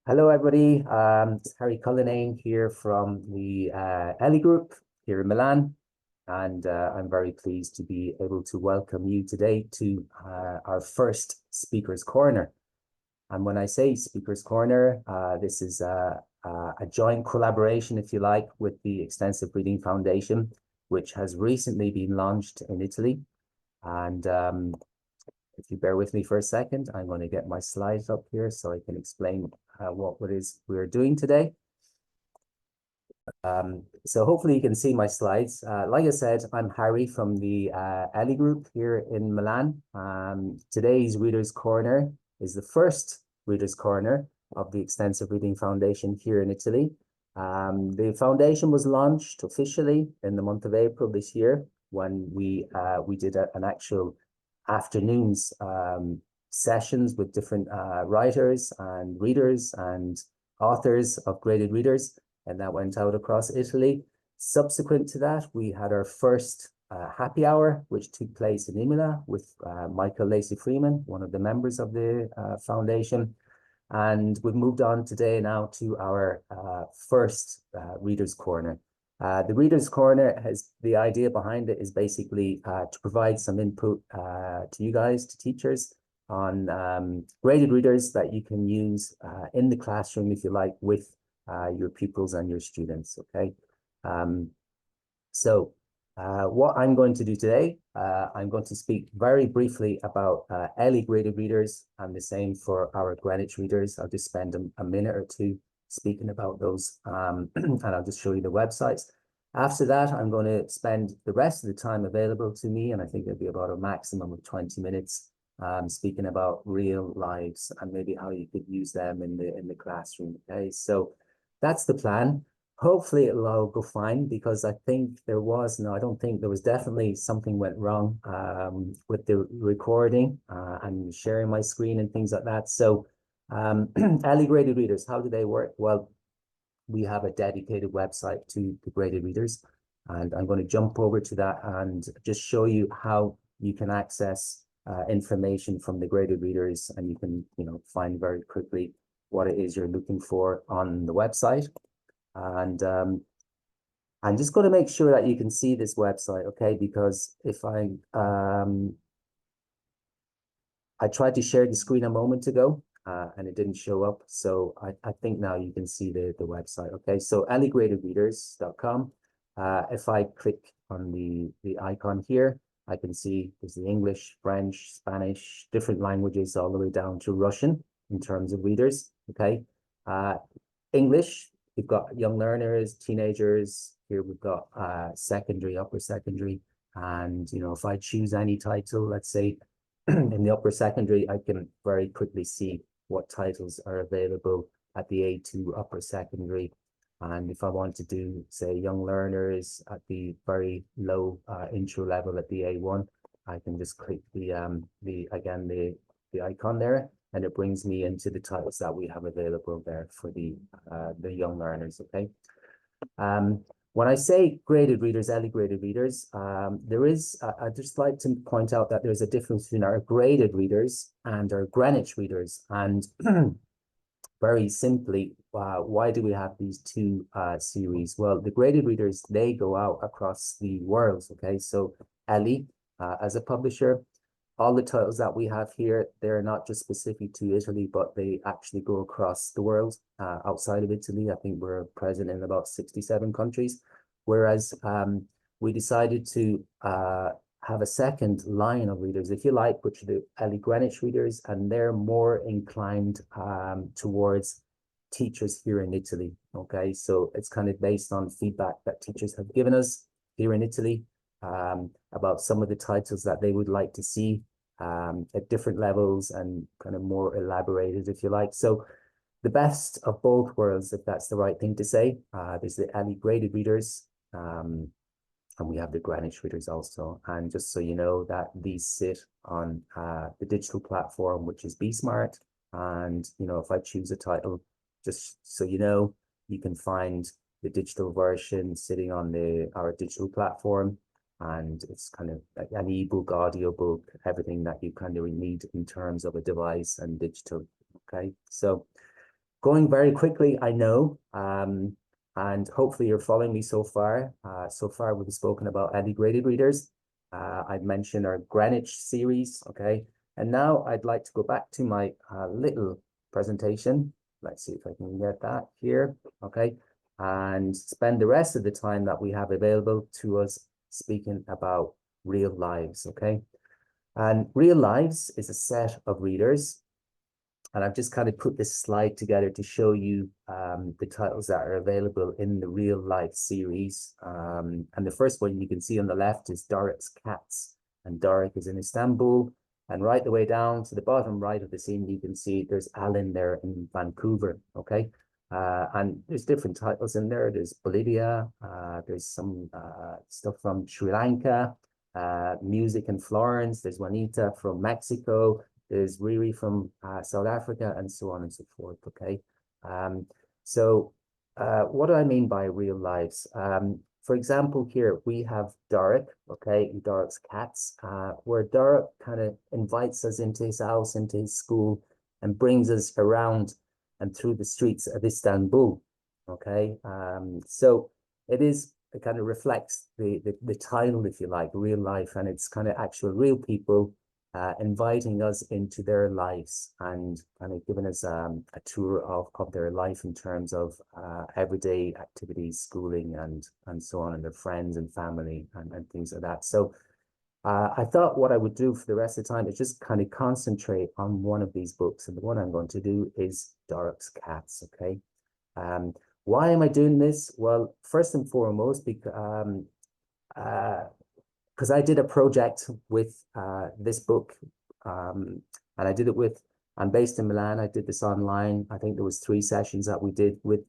Hello, everybody. It's Harry Cullinane here from the Ellie Group here in Milan, and I'm very pleased to be able to welcome you today to our first Speaker's Corner. And when I say Speaker's Corner, this is a joint collaboration, if you like, with the Extensive Reading Foundation, which has recently been launched in Italy. And if you bear with me for a second, I'm going to get my slides up here so I can explain what it is we're doing today. So hopefully you can see my slides. Like I said, I'm Harry from the Ellie Group here in Milan. Today's Reader's Corner is the first Reader's Corner of the Extensive Reading Foundation here in Italy. The foundation was launched officially in the month of April this year when we did an actual afternoons sessions with different writers and readers and authors of graded readers, and that went out across Italy. Subsequent to that, we had our first happy hour, which took place in Imola with Michael Lacey-Freeman, one of the members of the foundation. And we've moved on today now to our first Reader's Corner. The Reader's Corner has the idea behind it is basically to provide some input to you guys, to teachers, on graded readers that you can use in the classroom, if you like, with your pupils and your students, okay? What I'm going to do today, I'm going to speak very briefly about Ellie graded readers and the same for our Greenwich readers. I'll just spend a minute or two speaking about those, and I'll just show you the websites. After that, I'm going to spend the rest of the time available to me, and I think it'll be about a maximum of 20 minutes, speaking about real lives and maybe how you could use them in the classroom. Okay, so that's the plan. Hopefully it'll all go fine, because I think there was, no, I don't think there was, definitely something went wrong with the recording and sharing my screen and things like that. So Ellie graded readers, how do they work? Well, we have a dedicated website to the graded readers, and I'm going to jump over to that and just show you how you can access information from the graded readers, and you can, find very quickly what it is you're looking for on the website. And I'm just going to make sure that you can see this website, okay? Because if I tried to share the screen a moment ago, and it didn't show up. So I think now you can see the website, okay? So elliegradedreaders.com. If I click on the icon here, I can see there's the English, French, Spanish, different languages, all the way down to Russian in terms of readers, okay? English, we've got young learners, teenagers. Here we've got secondary, upper secondary. And, if I choose any title, let's say in the upper secondary, I can very quickly see what titles are available at the A2 upper secondary. And if I want to do, say, young learners at the very low intro level at the A1, I can just click the icon there, and it brings me into the titles that we have available there for the young learners, okay? When I say graded readers, Ellie graded readers, I'd just like to point out that there's a difference between our graded readers and our Greenwich readers. And very simply, why do we have these two series? Well, the graded readers, they go out across the world, okay? So Ellie, as a publisher, all the titles that we have here, they're not just specific to Italy, but they actually go across the world outside of Italy. I think we're present in about 67 countries. Whereas we decided to have a second line of readers, if you like, which are the Ellie Greenwich readers, and they're more inclined towards teachers here in Italy, okay? So it's kind of based on feedback that teachers have given us here in Italy, about some of the titles that they would like to see at different levels and kind of more elaborated, if you like. So the best of both worlds, if that's the right thing to say. There's the Ellie graded readers, and we have the Greenwich readers also. And just so you know, that these sit on the digital platform, which is BSmart. And, if I choose a title, just so you know, you can find the digital version sitting on our digital platform. And it's kind of like an ebook, audiobook, everything that you kind of need in terms of a device and digital, okay? So going very quickly, I know, and hopefully you're following me so far. So far, we've spoken about early graded readers. I've mentioned our Greenwich series, okay? And now I'd like to go back to my little presentation. Let's see if I can get that here, okay? And spend the rest of the time that we have available to us speaking about real lives, okay? And real lives is a set of readers. And I've just kind of put this slide together to show you the titles that are available in the real life series. And the first one you can see on the left is Dorik's Cats. And Dorik is in Istanbul. And right the way down to the bottom right of the scene, you can see there's Alan there in Vancouver, okay? And there's different titles in there. There's Bolivia, there's some stuff from Sri Lanka, music in Florence, there's Juanita from Mexico, there's Riri from South Africa, and so on and so forth, okay? So what do I mean by real lives? For example, here we have Dorik, okay, and Dorik's Cats, where Dorik kind of invites us into his house, into his school, and brings us around and through the streets of Istanbul, okay? So it kind of reflects the title, if you like, real life, and it's kind of actual real people inviting us into their lives and kind of giving us a tour of their life in terms of everyday activities, schooling, and so on, and their friends and family and things like that. So I thought what I would do for the rest of the time is just kind of concentrate on one of these books. And the one I'm going to do is Dorik's Cats, okay? Why am I doing this? Well, first and foremost, because I did a project with this book, and I did it with, I'm based in Milan. I did this online. I think there was 3 sessions that we did with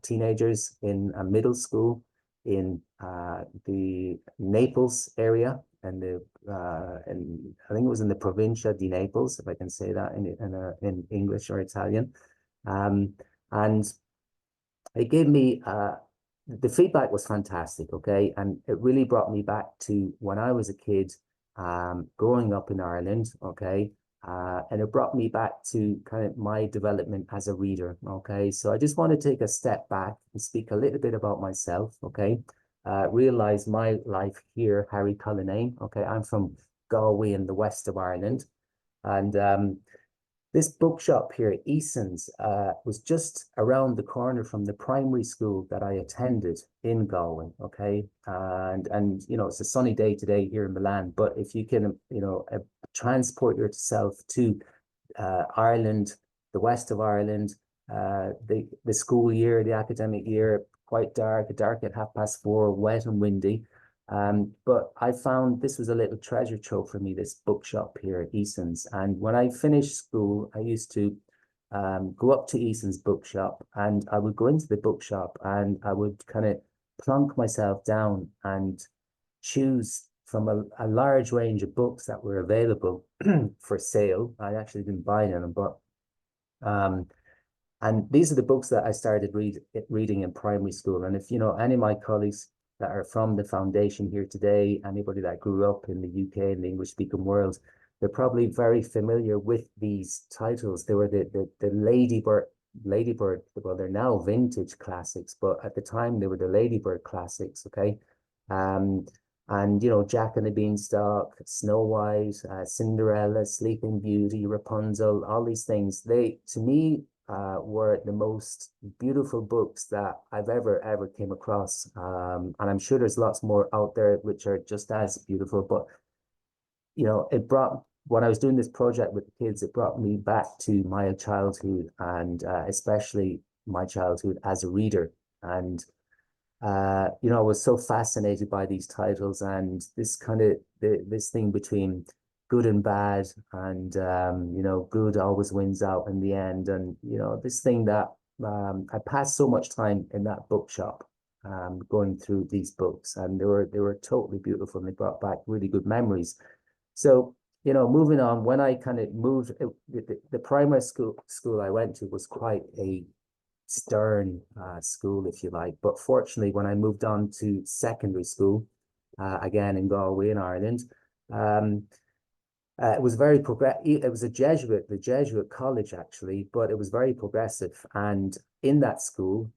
teenagers in a middle school in the Naples area, and I think it was in the Provincia di Naples, if I can say that in English or Italian, and it gave me the feedback was fantastic, okay? And it really brought me back to when I was a kid, growing up in Ireland, okay? And it brought me back to kind of my development as a reader, okay? So I just want to take a step back and speak a little bit about myself, okay? Realize my life here, Harry Cullinane, okay? I'm from Galway in the west of Ireland. And this bookshop here at Eason's was just around the corner from the primary school that I attended in Galway, okay? And you know, it's a sunny day today here in Milan, but if you can, you know, transport yourself to Ireland, the west of Ireland, the school year, the academic year, quite dark at 4:30, wet and windy. But I found this was a little treasure trove for me, this bookshop here at Eason's. And when I finished school, I used to go up to Eason's bookshop, and I would go into the bookshop and I would kind of plunk myself down and choose from a large range of books that were available for sale. I actually didn't buy any of them, but and these are the books that I started reading in primary school. And if you know any of my colleagues that are from the foundation here today, anybody that grew up in the UK and the English speaking world, they're probably very familiar with these titles. They were the Ladybird, well, they're now vintage classics, but at the time they were the Ladybird classics, okay? And you know, Jack and the Beanstalk, Snow White, Cinderella, Sleeping Beauty, Rapunzel, all these things, they, to me, were the most beautiful books that I've ever came across. And I'm sure there's lots more out there which are just as beautiful, but you know, when I was doing this project with the kids, it brought me back to my childhood, and especially my childhood as a reader. And you know, I was so fascinated by these titles and this kind of this thing between good and bad, and you know, good always wins out in the end. And you know, this thing that I passed so much time in that bookshop, going through these books, and they were totally beautiful, and they brought back really good memories. So you know, moving on, when I kind of moved, the primary school I went to was quite a stern school, if you like. But fortunately, when I moved on to secondary school, again in Galway in Ireland, It was very it was the Jesuit college actually, but it was very progressive. And in that school,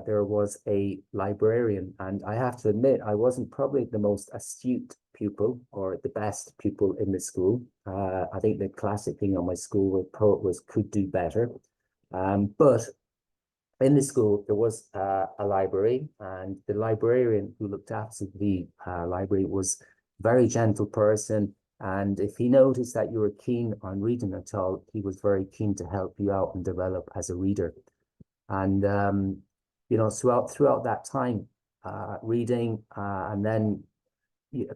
there was a librarian. And I have to admit, I wasn't probably the most astute pupil or the best pupil in the school. I think the classic thing on my school report was could do better. But in the school, there was a library, and the librarian who looked after the library was a very gentle person. And if he noticed that you were keen on reading at all, he was very keen to help you out and develop as a reader. And you know, throughout that time, reading, and then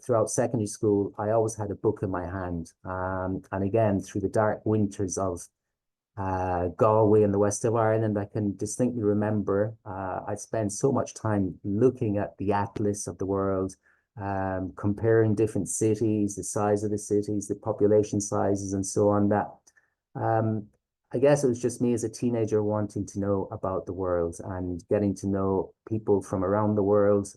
throughout secondary school, I always had a book in my hand. And again, through the dark winters of Galway in the west of Ireland, I can distinctly remember I spent so much time looking at the atlas of the world, comparing different cities, the size of the cities, the population sizes, and so on. That um, I guess it was just me as a teenager wanting to know about the world and getting to know people from around the world,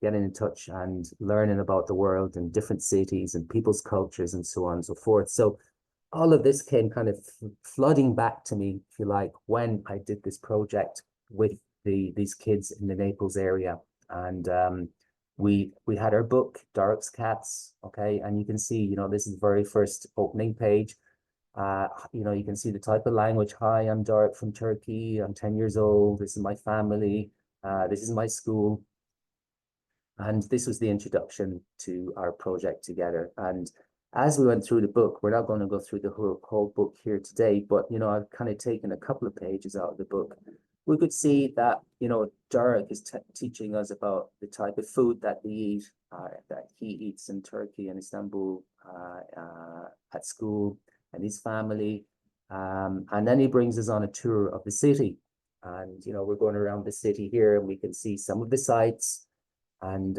getting in touch and learning about the world and different cities and people's cultures and so on and so forth. So all of this came kind of flooding back to me, if you like, when I did this project with these kids in the Naples area. And we had our book, Dark's Cats, okay, and you can see, you know, this is the very first opening page. You know, you can see the type of language. Hi, I'm Dark from Turkey. I'm 10 years old. This is my family. This is my school. And this was the introduction to our project together. And as we went through the book, we're not going to go through the whole book here today, but, you know, I've kind of taken a couple of pages out of the book. We could see that, you know, Derek is teaching us about the type of food that we eat, that he eats in Turkey and Istanbul at school, and his family. And then he brings us on a tour of the city. And, you know, we're going around the city here and we can see some of the sights. And,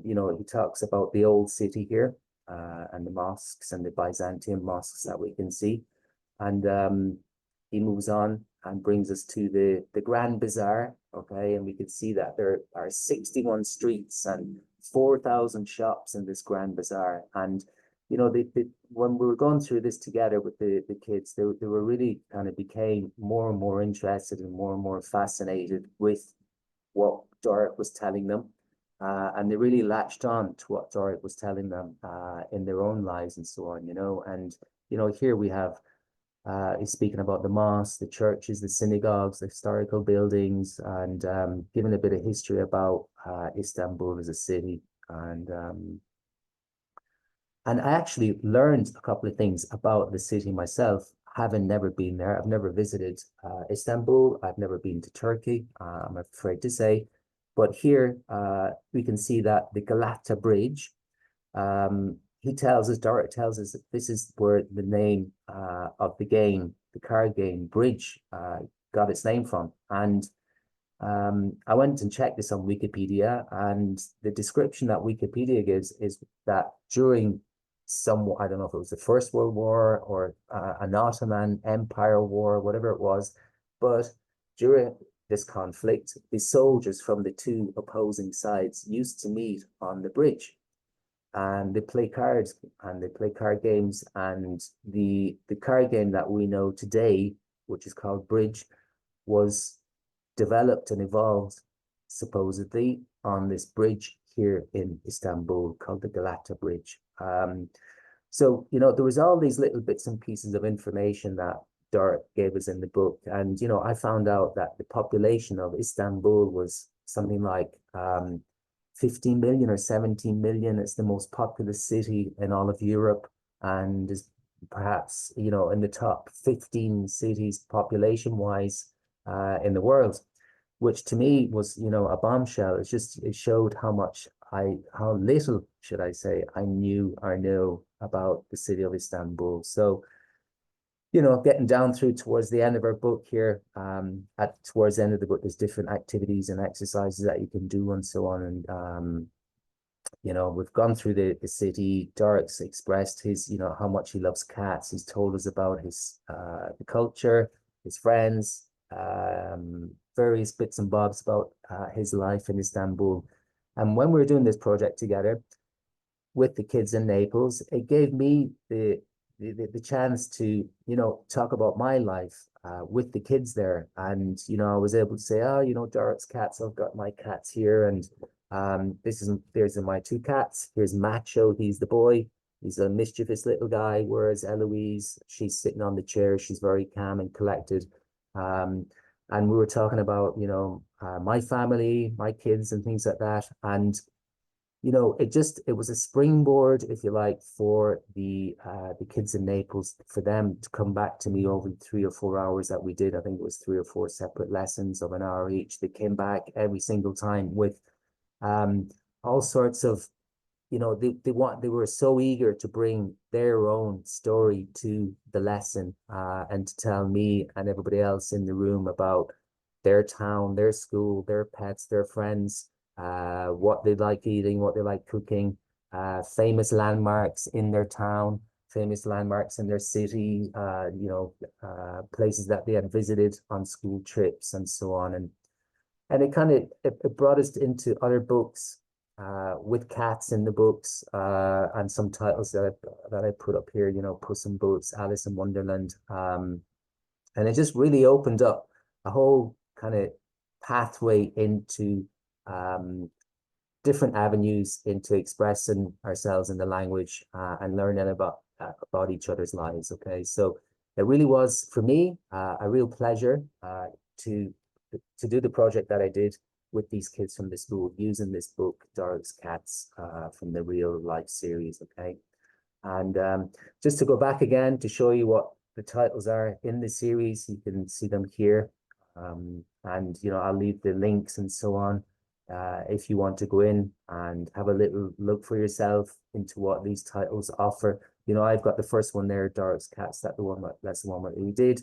you know, he talks about the old city here, and the mosques and the Byzantine mosques that we can see. And he moves on and brings us to the Grand Bazaar, okay? And we can see that there are 61 streets and 4,000 shops in this Grand Bazaar. And, you know, when we were going through this together with the kids, they were really kind of became more and more interested and more fascinated with what Dorrit was telling them. And they really latched on to what Dorrit was telling them in their own lives and so on, you know. And, you know, here we have, he's speaking about the mosques, the churches, the synagogues, the historical buildings, and giving a bit of history about Istanbul as a city. And I actually learned a couple of things about the city myself, having never been there. I've never visited Istanbul. I've never been to Turkey, I'm afraid to say. But here we can see that the Galata Bridge, he tells us, Dorrit tells us that this is where the name of the game, the card game Bridge, got its name from. And I went and checked this on Wikipedia, and the description that Wikipedia gives is that during I don't know if it was the First World War or an Ottoman Empire war, whatever it was, but during this conflict, the soldiers from the two opposing sides used to meet on the bridge, and they play cards and they play card games. And the card game that we know today, which is called Bridge, was developed and evolved supposedly on this bridge here in Istanbul called the Galata Bridge. So, you know, there was all these little bits and pieces of information that Dorrit gave us in the book. And, you know, I found out that the population of Istanbul was something like 15 million or 17 million. It's the most populous city in all of Europe, and is perhaps, you know, in the top 15 cities population-wise in the world, which to me was, you know, a bombshell. It showed how little, should I say, I knew or know about the city of Istanbul. So, you know, getting down through towards the end of our book here, towards the end of the book, there's different activities and exercises that you can do and so on. And, you know, we've gone through the city. Dorrit's expressed his, you know, how much he loves cats. He's told us about his, the culture, his friends, various bits and bobs about his life in Istanbul. And when we were doing this project together with the kids in Naples, it gave me the the chance to, you know, talk about my life with the kids there. And, you know, I was able to say, oh, you know, Dorot's cats, I've got my cats here. And there's my two cats. Here's Macho, he's the boy. He's a mischievous little guy, whereas Eloise, she's sitting on the chair. She's very calm and collected. Um, and we were talking about, you know, my family, my kids and things like that. And you know, it was a springboard, if you like, for the kids in Naples, for them to come back to me over the 3 or 4 hours that we did. I think it was 3 or 4 separate lessons of an hour each. They came back every single time with um all sorts of, you know, they were so eager to bring their own story to the lesson and to tell me and everybody else in the room about their town, their school, their pets, their friends, what they like eating, what they like cooking, famous landmarks in their town, famous landmarks in their city, you know, places that they had visited on school trips and so on. And it kind of it brought us into other books with cats in the books and some titles that I put up here, you know, Puss in Boots, Alice in Wonderland. And it just really opened up a whole kind of pathway into different avenues into expressing ourselves in the language and learning about each other's lives. Okay, so it really was for me a real pleasure to do the project that I did with these kids from the school using this book, Dorot's Cats, from the Real Life series. Okay, and just to go back again to show you what the titles are in the series, you can see them here. And you know, I'll leave the links and so on if you want to go in and have a little look for yourself into what these titles offer. You know, I've got the first one there, Dorot's Cats, that's the one that we did.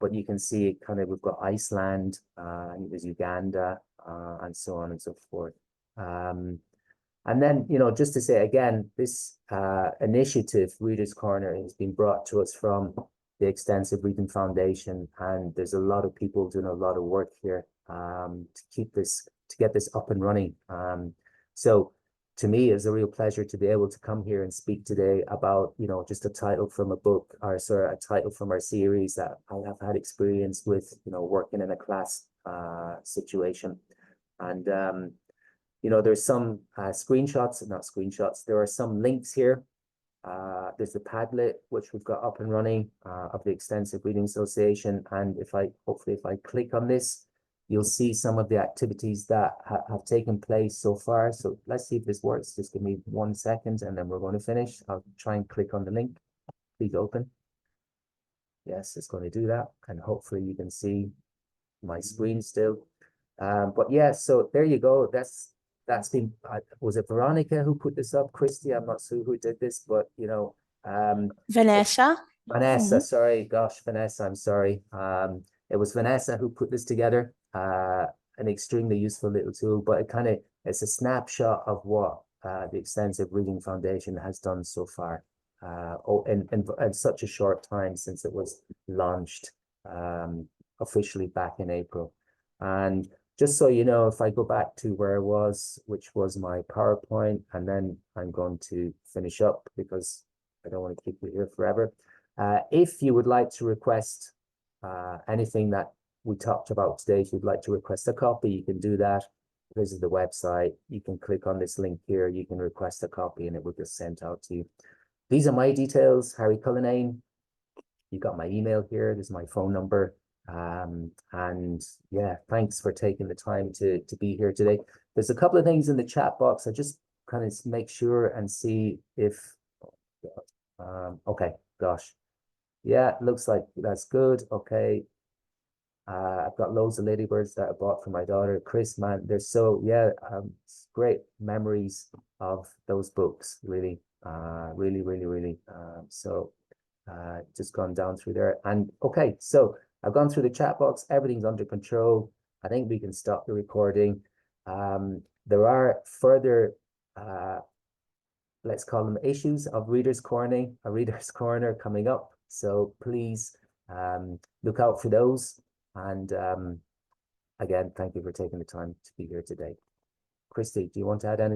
But you can see it kind of, we've got Iceland, there's Uganda, and so on and so forth. And then, you know, just to say again, this initiative, Reader's Corner, has been brought to us from the Extensive Reading Foundation, and there's a lot of people doing a lot of work here to get this up and running. So to me, it's a real pleasure to be able to come here and speak today about, you know, just a title from a book, or sorry, a title from our series that I have had experience with, you know, working in a class situation. And you know, there's some screenshots, not screenshots, there are some links here. There's the Padlet, which we've got up and running of the Extensive Reading Association. And hopefully if I click on this, you'll see some of the activities that have taken place so far. So let's see if this works. Just give me 1 second and then we're going to finish. I'll try and click on the link. Please open. Yes, it's going to do that. And hopefully you can see my screen still. But yeah, so there you go. That's been, was it Veronica who put this up? Christy, I'm not sure who did this, but you know, Vanessa. Vanessa, sorry, gosh, Vanessa, I'm sorry. It was Vanessa who put this together. An extremely useful little tool, but it's a snapshot of what the Extensive Reading Foundation has done so far. In such a short time since it was launched officially back in April. And just so you know, if I go back to where I was, which was my PowerPoint, and then I'm going to finish up because I don't want to keep you here forever. If you would like to request anything that we talked about today, if you'd like to request a copy, you can do that. Visit the website. You can click on this link here. You can request a copy and it will get sent out to you. These are my details, Harry Cullinane. You got my email here. There's my phone number. And yeah, thanks for taking the time to be here today. There's a couple of things in the chat box. I just kind of make sure and see if, okay, gosh. Yeah, looks like that's good. Okay. I've got loads of ladybirds that I bought for my daughter, Chris, man. They're so, yeah, great memories of those books, really, really, really, really. So just gone down through there. And okay, so I've gone through the chat box. Everything's under control. I think we can stop the recording. There are further, let's call them issues of Reader's Corner coming up. So please look out for those. And again, thank you for taking the time to be here today. Christy, do you want to add anything?